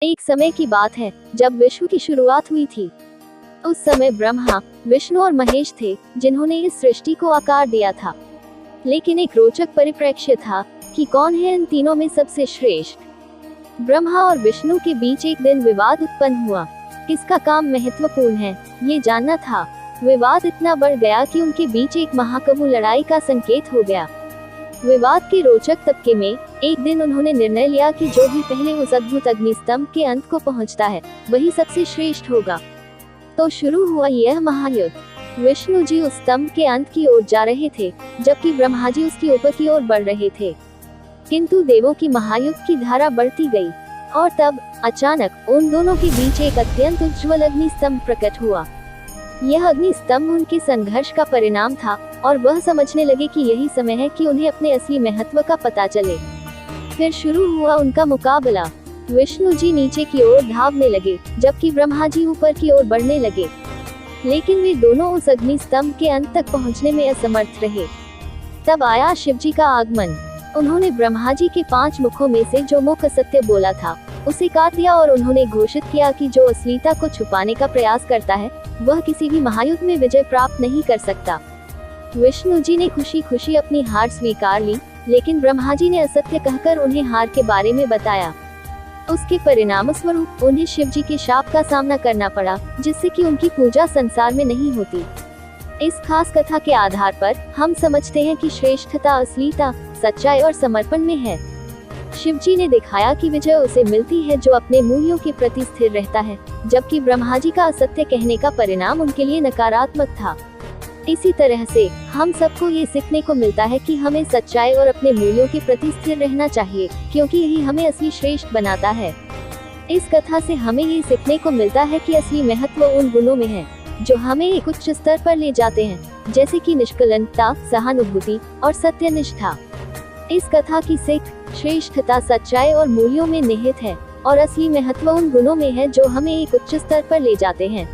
एक समय की बात है जब विश्व की शुरुआत हुई थी। उस समय ब्रह्मा, विष्णु और महेश थे जिन्होंने इस सृष्टि को आकार दिया था। लेकिन एक रोचक परिप्रेक्ष्य था कि कौन है इन तीनों में सबसे श्रेष्ठ। ब्रह्मा और विष्णु के बीच एक दिन विवाद उत्पन्न हुआ। किसका काम महत्वपूर्ण है, ये जानना था। विवाद इतना बढ़ गया कि उनके बीच एक महाकबू लड़ाई का संकेत हो गया। विवाद के रोचक तबके में एक दिन उन्होंने निर्णय लिया कि जो भी पहले उस अद्भुत अग्निस्तंभ के अंत को पहुंचता है वही सबसे श्रेष्ठ होगा। तो शुरू हुआ यह महायुद्ध। विष्णु जी उस स्तंभ के अंत की ओर जा रहे थे, जबकि ब्रह्मा जी उसकी ऊपर की ओर बढ़ रहे थे। किंतु देवों की महायुद्ध की धारा बढ़ती गई और तब अचानक उन दोनों के बीच एक अत्यंत उज्ज्वल अग्निस्तंभ प्रकट हुआ। यह अग्निस्तंभ उनके संघर्ष का परिणाम था और वह समझने लगे कि यही समय है कि उन्हें अपने असली महत्व का पता चले। फिर शुरू हुआ उनका मुकाबला। विष्णु जी नीचे की ओर धावने लगे, जबकि ब्रह्मा जी ऊपर की ओर बढ़ने लगे। लेकिन वे दोनों उस अग्निस्तंभ के अंत तक पहुंचने में असमर्थ रहे। तब आया शिव जी का आगमन। उन्होंने ब्रह्मा जी के 5 मुखों में से जो मुख असत्य बोला था उसे काट दिया और उन्होंने घोषित किया कि जो असलियता को छुपाने का प्रयास करता है वह किसी भी महायुद्ध में विजय प्राप्त नहीं कर सकता। विष्णु जी ने खुशी खुशी अपनी हार स्वीकार ली, लेकिन ब्रह्मा जी ने असत्य कहकर उन्हें हार के बारे में बताया। उसके परिणाम स्वरूप उन्हें शिव जी के शाप का सामना करना पड़ा, जिससे कि उनकी पूजा संसार में नहीं होती। इस खास कथा के आधार पर हम समझते हैं कि श्रेष्ठता असलियता, सच्चाई और समर्पण में है। शिव जी ने दिखाया कि विजय उसे मिलती है जो अपने मूल्यों के प्रति स्थिर रहता है, जबकि ब्रह्मा जी का असत्य कहने का परिणाम उनके लिए नकारात्मक था। इसी तरह से हम सबको ये सीखने को मिलता है कि हमें सच्चाई और अपने मूल्यों के प्रति स्थिर रहना चाहिए, क्योंकि यही हमें असली श्रेष्ठ बनाता है। इस कथा से हमें ये सीखने को मिलता है कि असली महत्व उन गुणों में है जो हमें एक उच्च स्तर पर ले जाते हैं, जैसे कि निष्कलंकता, सहानुभूति और सत्यनिष्ठा। इस कथा की सीख श्रेष्ठता सच्चाई और मूल्यों में निहित है और असली महत्व उन गुणों में है जो हमें एक उच्च स्तर पर ले जाते हैं।